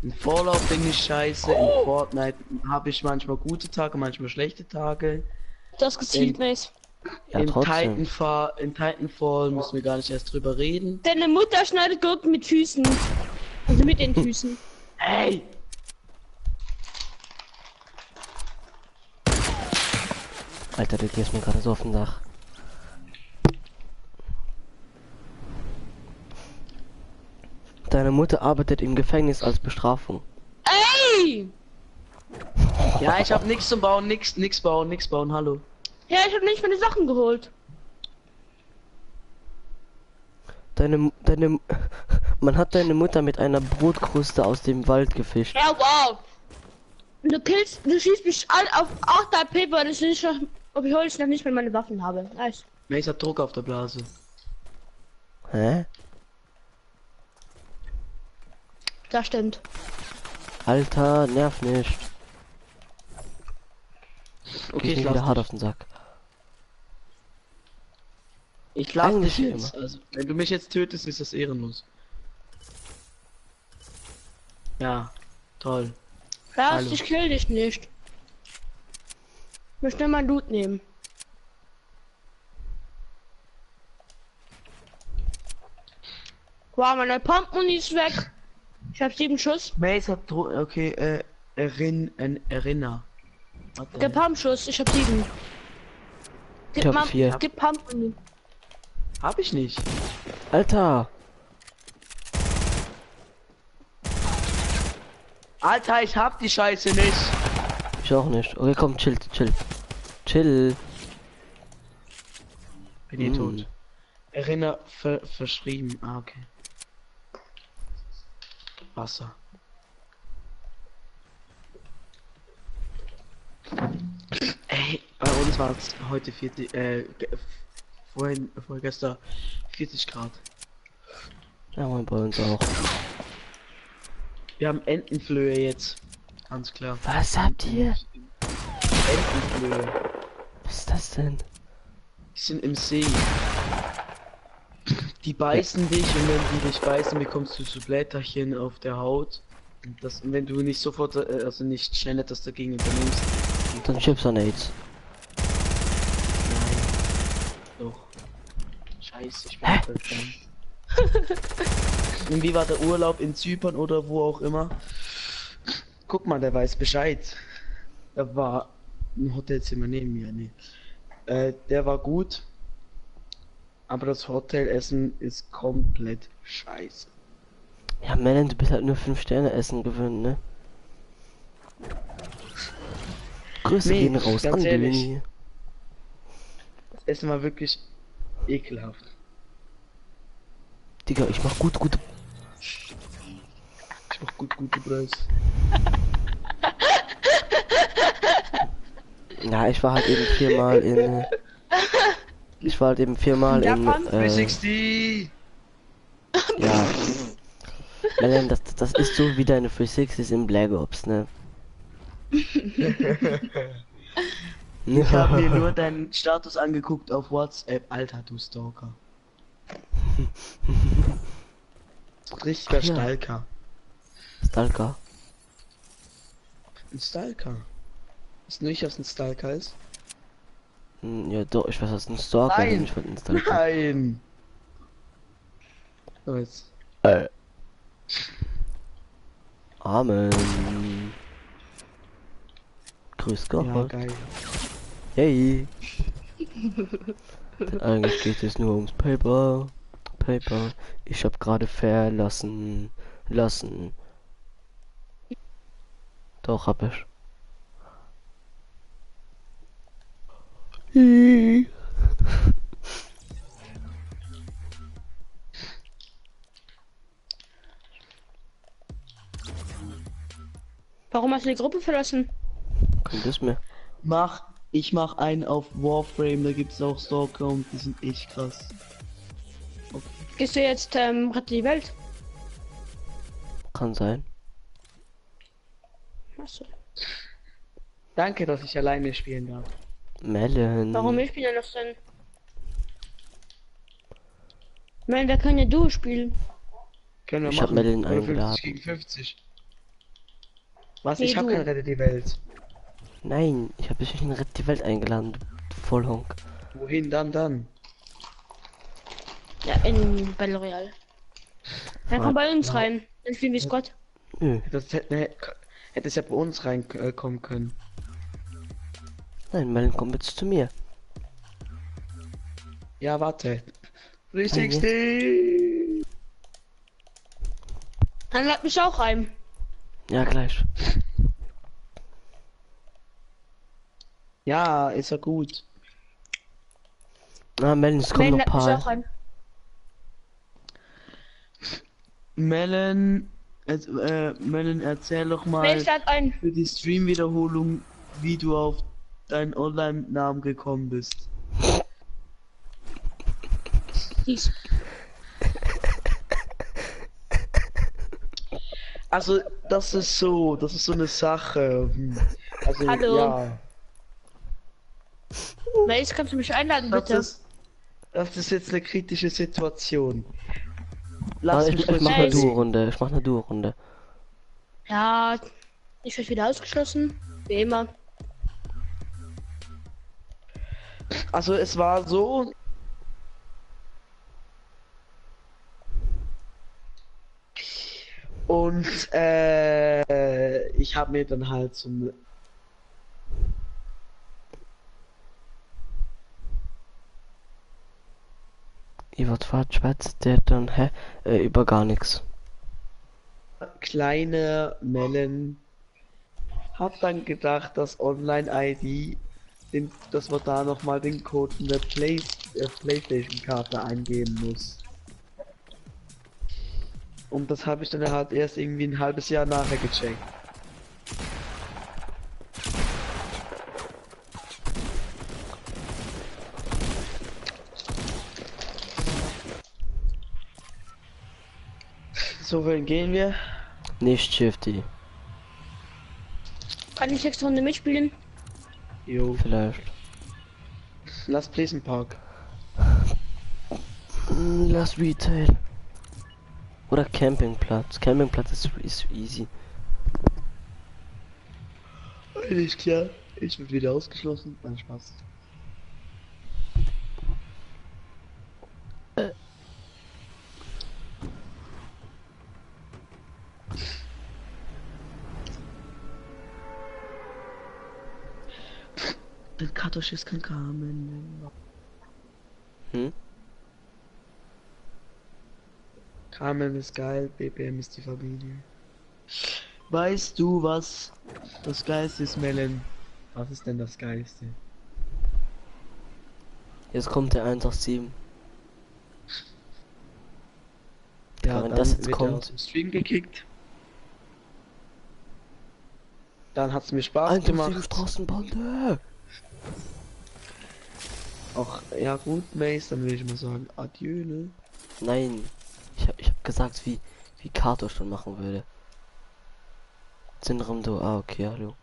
In Fallout bin ich scheiße, in Fortnite habe ich manchmal gute Tage, manchmal schlechte Tage. Das gezielt, Mace. Ja, trotzdem. In Titanfall müssen wir gar nicht erst drüber reden. Deine Mutter schneidet Gurken mit Füßen. Also mit den Füßen. Hey! Alter, du gehst mir gerade so auf den Dach. Deine Mutter arbeitet im Gefängnis als Bestrafung. Ey! Ja, ich habe nichts zum Bauen, nix bauen, hallo. Ja, ich habe nicht meine Sachen geholt. Man hat deine Mutter mit einer Brotkruste aus dem Wald gefischt. Ja, wow. Du schießt mich all auf 8 AP, weil ich nicht noch, ob ich heute noch nicht mehr meine Waffen habe. Nice. Mace hat Druck auf der Blase. Hä? Das stimmt. Alter, nerv nicht. Okay, Ich wieder hart auf den Sack. Ich lass Eigentlich dich jetzt. Also, wenn du mich jetzt tötest, ist das ehrenlos. Ja, toll. Ja, Hallo. ich kill dich nicht. Ich möchte mal Loot nehmen. Wow, meine Pumpuni ist weg. Ich habe 7 Schuss. Mace hat Druck. Okay, Erinner. Gib Pumpschuss, ich habe 7. Ich hab 4. Gib Pumpuni. Hab ich nicht. Alter! Alter, ich hab die Scheiße nicht. Ich auch nicht. Okay, komm, chill. Chill. Bin ich tot. Erinner verschrieben. Ah, okay. Wasser. Ey, bei uns war es heute 40, vorgestern 40 Grad. Ja, man, bei uns auch. Wir haben Entenflöhe jetzt. Ganz klar. Was habt ihr? Entenflöhe. Was ist das denn? Die sind im See. Die beißen dich und wenn die dich beißen, bekommst du so Blätterchen auf der Haut. Und das, und wenn du nicht sofort, also nicht schnell etwas dagegen unternimmst. Dann Chips an AIDS. Nein. Doch. Scheiße, ich bin Hä? verstanden. Und wie war der Urlaub in Zypern oder wo auch immer? Guck mal, der weiß Bescheid. Da war ein Hotelzimmer neben mir, nee. Der war gut. Aber das Hotelessen ist komplett scheiße. Ja, Melon, du bist halt nur 5 Sterne essen gewöhnt, ne? Grüße Nee, gehen raus ganz an ehrlich. Döni. Das Essen war wirklich ekelhaft. Digga, ich mach gute. Ich mach gute Preis. Ja, ich war halt eben 4-mal in. Ich war halt eben 4-mal in. Japan? 360! Ja. Melon, das ist so wie deine 360s in Black Ops, ne? Ich habe mir nur deinen Status angeguckt auf WhatsApp. Alter, du Stalker. Richtiger Ach ja. Stalker. Stalker. Ein Stalker. Weißt du nicht, was ein Stalker ist? Ja, doch, ich weiß, was ein Stalker ist. Nein. Ich ein Stalker. Nein! So jetzt. Amen. Grüß Gott. Ja, geil. Hey. Eigentlich geht es nur ums Paper. Ich hab gerade verlassen. Doch, hab ich. Warum hast du die Gruppe verlassen? Kommt das mir? Ich mach einen auf Warframe, da gibt's auch Stalker und die sind echt krass. Gehst du jetzt rette die Welt? Kann sein. Achso. Danke, dass ich alleine spielen darf. Melon. Warum ich bin ja noch denn? Nein, wer kann ja du spielen? Können wir Ich hab machen. Melon Oder 50 eingeladen. gegen 50. Was? Nee, Ich habe du. kein Rette die Welt. Nein, ich habe dich nicht in Rett die Welt eingeladen, du Vollhonk. Wohin dann? Ja, in Battle Royale. Dann komm bei uns Ja. rein. Dann spielen wir Squad. Nö, Hätte es ja bei uns reinkommen können. nein, Melon kommt jetzt zu mir. Ja, warte. Nein, 360! Dann lad mich auch rein. Ja, gleich. Ja, ist ja gut. Na, Melon, es kommen Melon noch lad mich auch paar. rein. Melon, Melon, erzähl doch mal Melon lad ein. für die Stream-Wiederholung, wie du auf deinen Online-Namen gekommen bist. Dies. Also, das ist so eine Sache. Also, Hallo. ja. Melon, kannst du mich einladen, bitte? Das ist jetzt eine kritische Situation. Ah, Lass ich mich mach kurz eine Melon. Duo-Runde. Ich mach eine Duo-Runde. Ja, ich werde wieder ausgeschlossen. Wie immer. Also, es war so. Und ich habe mir dann halt so eine Iwart schwätzt der dann, über gar nichts. kleine Melon. Hab dann gedacht, dass Online-ID, dass man da nochmal den Code in der PlayStation-Karte eingeben muss. Und das habe ich dann halt erst irgendwie ein halbes Jahr nachher gecheckt. So, wohin gehen wir? Nicht Shifty. Kann ich nächste Runde mitspielen? Jo, Vielleicht. lass Pleasant Park. Lass Retail. Oder Campingplatz. Campingplatz ist easy. Alles klar. Ich wird wieder ausgeschlossen. Nein, Spaß. Der Katosch ist kein Carmen. Hm? Carmen ist geil, BBM ist die Familie. Weißt du, was das Geilste ist, Melon? Was ist denn das Geilste? Jetzt kommt der 187. Ja, wenn dann das jetzt wird er kommt. aus dem Stream gekickt. Dann hat's mir Spaß 187 gemacht. Straßenbande. Auch, ja gut, Mace, dann würde ich mal sagen, adieu, ne? Nein. Ich hab gesagt, wie Kato schon machen würde. Sinnramdo, okay, hallo.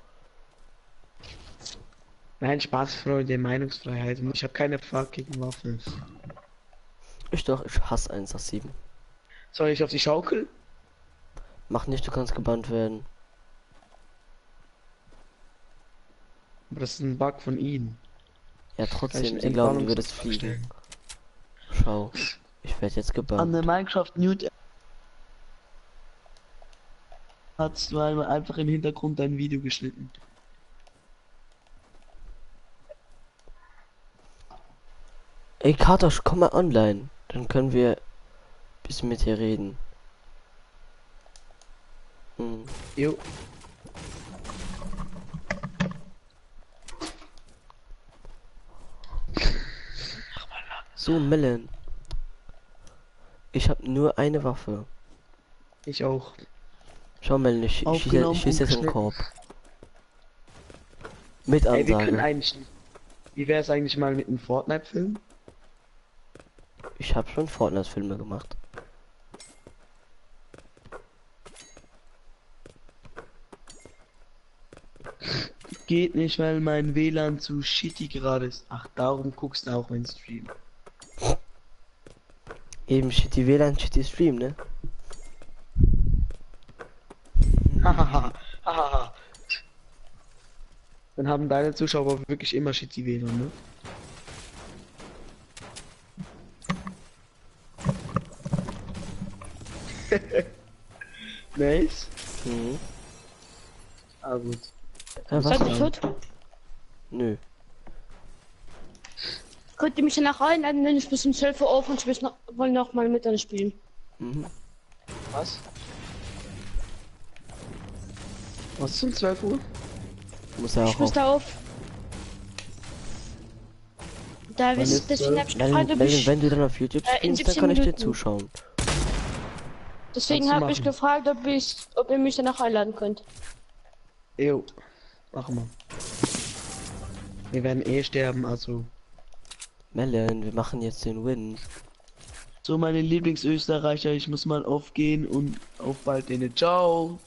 Nein, Spaß, Freunde, Meinungsfreiheit und ich habe keine fucking Waffe. Ich hasse 187. Soll ich auf die Schaukel? Mach nicht, du kannst gebannt werden. Aber das ist ein Bug von ihnen. Ja, Kann ich trotzdem, einen sie glauben, du würdest Entwarnungsbug fliegen. stellen? Schau. Ich werde jetzt An gebannt. der Minecraft Newt hast du einmal einfach im Hintergrund dein Video geschnitten. Ey, Katosch, komm mal online. Dann können wir ein bisschen mit dir reden. Hm. Jo. So, Melon. Ich habe nur eine Waffe. Ich auch. Schau, Melon, ich schieße Aufgenommen jetzt und im Korb. Mit Ey, wir können Ansage. eigentlich. Wie wäre es eigentlich mal mit einem Fortnite-Film? Ich habe schon Fortnite-Filme gemacht. Geht nicht, weil mein WLAN zu shitty gerade ist. Ach, darum guckst du auch meinen Stream. Eben shitty WLAN, shitty Stream, ne? Hahaha. Hahaha. Dann haben deine Zuschauer wirklich immer shitty WLAN, ne? Nice. Mhm. Ah gut. Ja, Seid was? ihr tot? Nö. Könnt ihr mich danach einladen, wenn ich bis um 12 Uhr auf und ich wollen noch mal mit dann spielen. Mhm. Was? Was ist um 12 Uhr? Muss ja Ich auch muss auf. da auf. Da Wann wisst ist deswegen 12? hab ich gefragt, ob Melvin, ich, wenn du dann auf YouTube in spielst, dann 17 kann ich dir Minuten. zuschauen. Deswegen Kannst du habe ich machen. gefragt, ob ihr mich danach einladen könnt. Jo. Machen wir. Wir werden eh sterben, also. Melvin, wir machen jetzt den Win. So, meine Lieblingsösterreicher, ich muss mal aufgehen und auf bald denen. Ciao.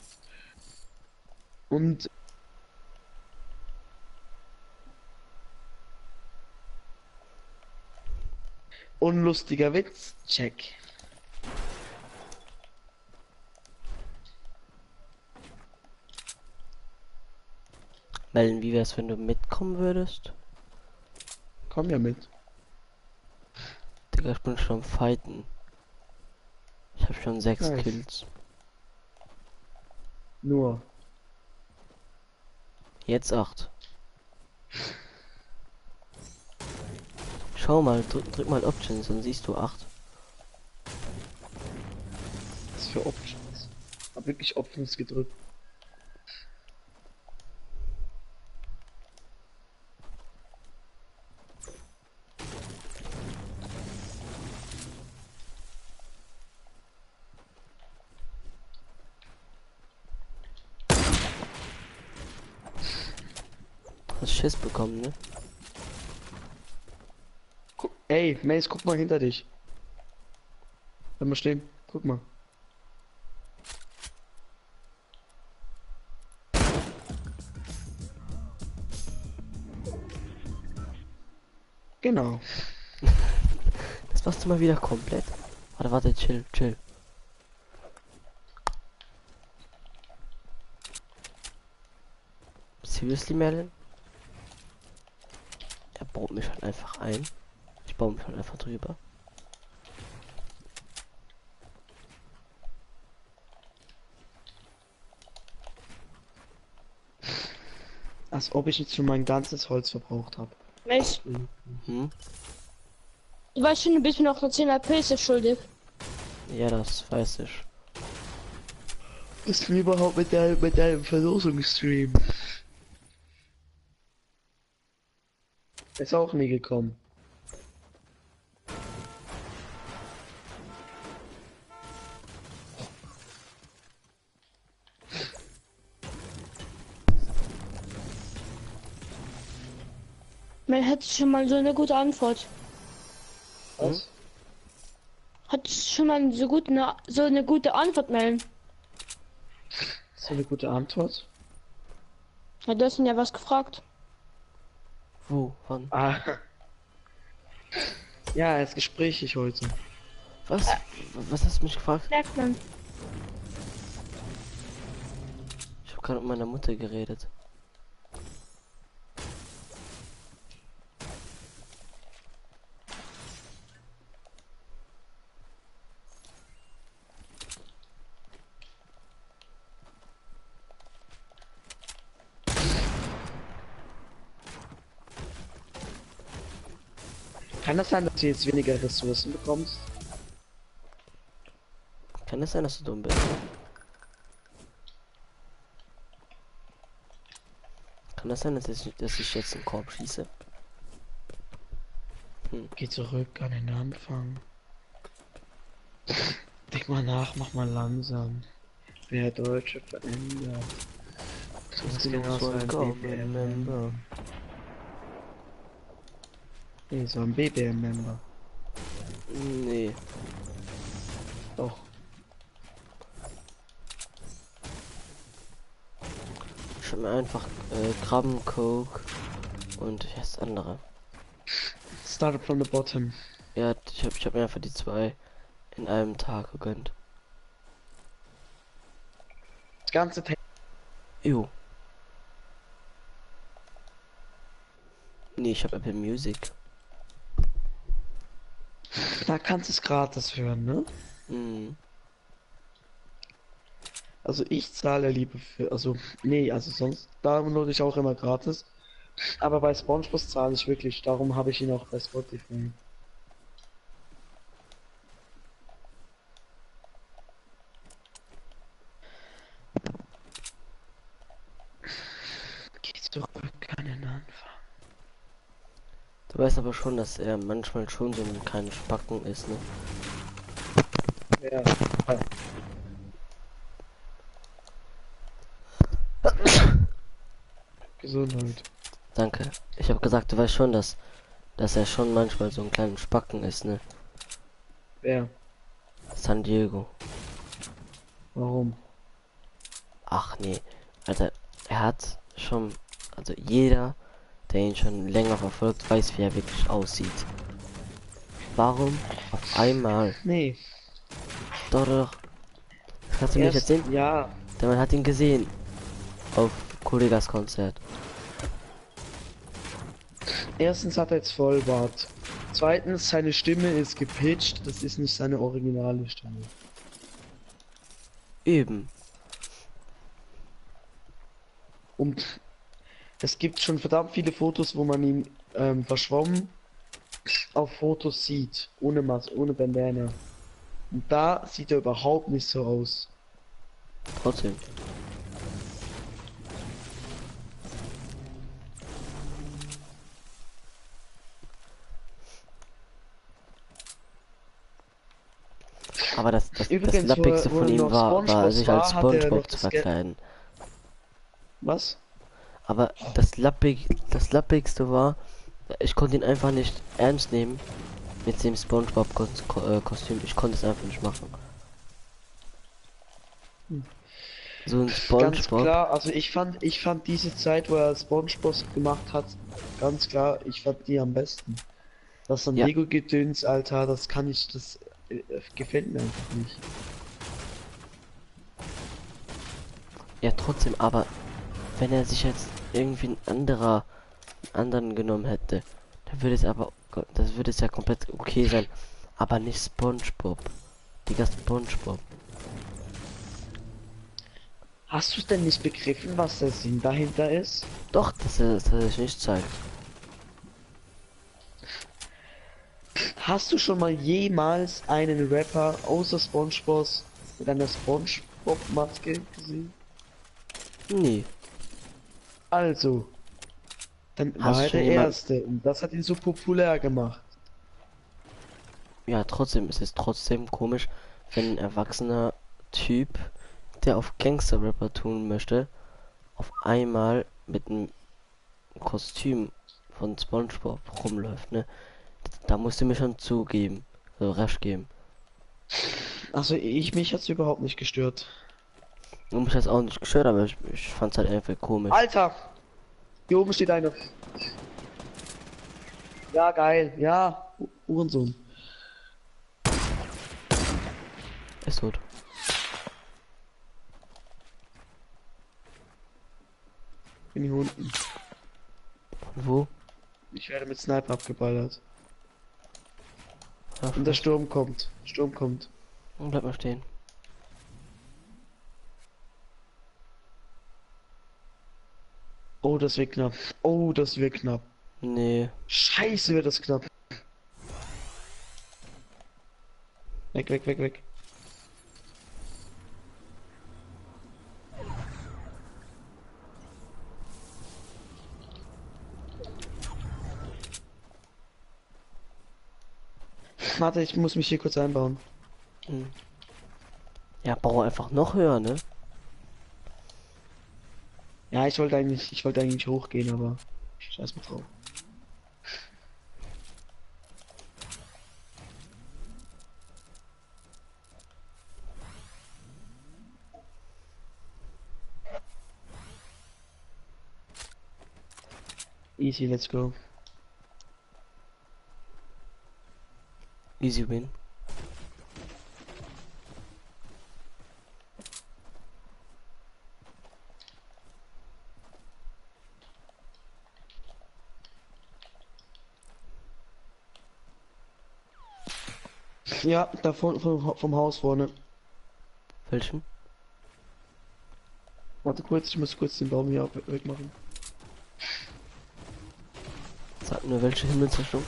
Und unlustiger Witz, check. Melvin, wie wär's, wenn du mitkommen würdest? Komm ja mit. Digga, ich bin schon am Fighten. Ich habe schon 6 Nice. Kills. Nur. Jetzt 8. Schau mal, drück mal Options, dann siehst du 8. Was für Options? Hab wirklich Options gedrückt. Hast Schiss bekommen, ne? Ey, Mace, guck mal hinter dich. Bleib mal stehen. Guck mal. Genau. Das machst du mal wieder komplett. Warte, chill. Seriously, Merlin? Er baut mich halt einfach ein. Ich baue mich halt einfach drüber. Als ob ich jetzt schon mein ganzes Holz verbraucht habe. Mensch, Hm? du weißt schon, du bist mir noch eine 10 PS schuldig. Ja, das weiß ich. Was ist denn überhaupt mit deinem Verlosungsstream? Ist auch nie gekommen. Man hätte schon mal so eine gute Antwort. Was? Hat schon mal so eine gute Antwort, melden. So eine gute Antwort. Ja, du hast ihn ja was gefragt. Wo? Wann? Ah. Ja, er ist gesprächig heute. Was? Was hast du mich gefragt? Merkt man. Ich habe gerade mit meiner Mutter geredet. Kann das sein, dass du jetzt weniger Ressourcen bekommst? Kann es sein, dass du dumm bist? Kann das sein, dass ich jetzt einen Korb schieße? Geh zurück an den Anfang. Denk mal nach, mach mal langsam. Wer Deutsche verändert. So ist genauso ein BBM-Member. Nee, so ein BBM-Member. Nee. Doch. Ich hab mir einfach Krabben, Coke und wie heißt das andere? Started from the bottom. Ja, ich hab mir einfach die 2 in einem Tag gegönnt. Das ganze Text. Jo. Nee, ich habe Apple Music. Da kannst du es gratis hören, ne? Mhm. Also ich zahle lieber für, also nee, also sonst downloade ich auch immer gratis. Aber bei SpongeBob zahle ich wirklich, darum habe ich ihn auch bei Spotify. Geh zurück an den Anfang. Du weißt aber schon, dass er manchmal schon so ein kleiner Spacken ist, ne? Ja. Gesundheit. Danke. Ich habe gesagt, du weißt schon, dass er schon manchmal so ein kleiner Spacken ist, ne? Wer? San Diego. Warum? Ach nee. Alter, er hat schon, also jeder, der ihn schon länger verfolgt, weiß, wie er wirklich aussieht. Warum auf einmal? Nee. Doch. Kannst du mir nicht Erst, erzählen? ja. Der Mann hat ihn gesehen. Auf Kollegas Konzert. Erstens hat er jetzt Vollbart. Zweitens, seine Stimme ist gepitcht, das ist nicht seine originale Stimme. Eben. Und es gibt schon verdammt viele Fotos, wo man ihn verschwommen auf Fotos sieht, ohne ohne Bandana. Und da sieht er überhaupt nicht so aus. Trotzdem. Aber das Übrigens, Lappigste wo von er ihm noch war sich als hat er noch SpongeBob zu das Geld. verkleiden. Was? Aber das Lappigste war, ich konnte ihn einfach nicht ernst nehmen mit dem SpongeBob Kostüm. Ich konnte es einfach nicht machen. So ein Ganz SpongeBob. klar, also ich fand diese Zeit, wo er SpongeBob gemacht hat, ganz klar, ich fand die am besten. Das San Ja, Diego Gedöns, Alter, das gefällt mir einfach nicht. ja trotzdem, aber wenn er sich jetzt irgendwie anderen genommen hätte, dann würde es aber, das würde es ja komplett okay sein. Aber nicht SpongeBob. Digga, SpongeBob. Hast du denn nicht begriffen, was der Sinn dahinter ist? Doch, dass er sich nicht zeigt. Hast du schon mal jemals einen Rapper außer SpongeBob mit einer SpongeBob-Maske gesehen? Nee. Also, dann war Hast du er schon der jemand. Erste und das hat ihn so populär gemacht. Ja, trotzdem, es ist trotzdem komisch, wenn ein erwachsener Typ, der auf Gangster-Rapper tun möchte, auf einmal mit einem Kostüm von SpongeBob rumläuft, ne? Da musst du mir schon zugeben, so recht geben. Also mich hat's überhaupt nicht gestört. Und mich hat's auch nicht gestört, aber ich fand's halt einfach komisch. Alter! Hier oben steht einer. Ja, geil. Ja, Uhrensohn. Ist tot. Bin hier unten. Von wo? Ich werde mit Sniper abgeballert. Ach, Und der Sturm kommt. Sturm kommt. bleib mal stehen. Oh, das wird knapp. Oh, das wird knapp. Nee. Scheiße, wird das knapp. Weg, weg, weg, weg. Warte, ich muss mich hier kurz einbauen. Hm. Ja, bau einfach noch höher, ne? Ja, ich wollte eigentlich hochgehen, aber scheiß mal drauf. Easy, let's go. Easy win. Ja, da vom Haus vorne. Welchen? Warte kurz, ich muss kurz den Baum hier wegmachen. Sag mir, welche Himmelsrichtung?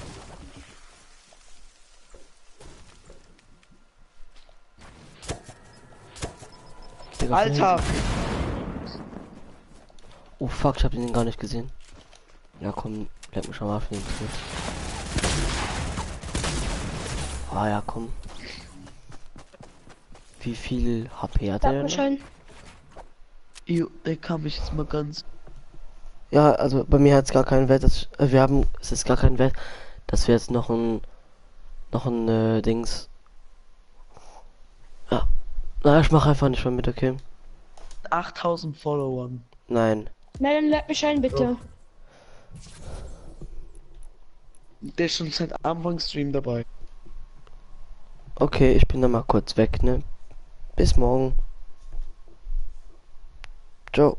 Digga, von Alter! hinten. Oh fuck, ich hab den gar nicht gesehen. Ja komm, bleib mich schon mal für den Tod. Ah ja, komm. Wie viel HP hat er denn? Dankeschön. Jo, der kam mich jetzt mal ganz. Ja, also bei mir hat es gar keinen Wert, dass es ist gar kein Wert, dass wir jetzt noch ein Dings. Ja. Na, ich mach einfach nicht mehr mit, okay? 8000 Followern. Nein. Melden, lädt mich ein, bitte. Der ist schon seit Anfang Stream dabei. Okay, ich bin dann mal kurz weg, ne? Bis morgen. Ciao.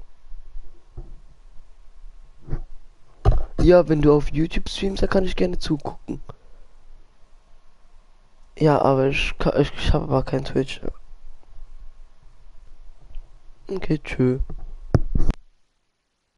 Ja, wenn du auf YouTube streamst, dann kann ich gerne zugucken. Ja, aber ich habe aber kein Twitch. Okay, tschö.